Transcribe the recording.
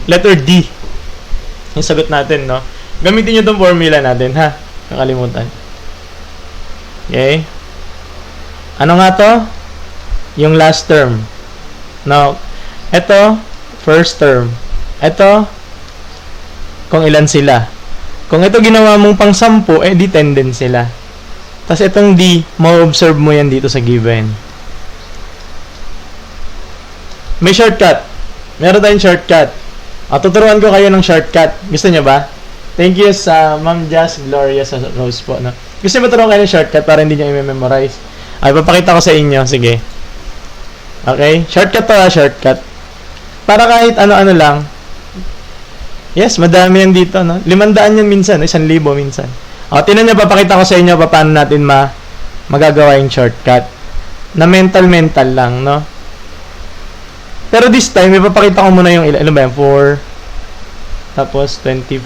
letter D. Yung sagot natin, no? Gamitin nyo itong formula natin, ha? Kakalimutan. Okay? Ano nga to? Yung last term. Now, ito, first term. Ito, kung ilan sila. Kung ito ginawa mong pang 10, eh di 10 din sila. Tapos itong D, ma-observe mo yan dito sa given. May shortcut. Meron tayong shortcut. Tuturuan ko kayo ng shortcut. Gusto niyo ba? Thank you sa Ma'am Jazz Gloria sa Rose po. No? Gusto niyo ba turuan kayo ng shortcut para hindi niyo i-memorize? Ay, papakita ko sa inyo. Sige. Okay? Shortcut to, shortcut. Para kahit ano-ano lang. Yes, madami yan dito, no? 500 yan minsan, 1,000 minsan. Tinan nyo, papakita ko sa inyo paano natin magagawa yung shortcut. Na mental lang, no? Pero this time, ipapakita ko muna yung, ano ba yan, 4, tapos 24,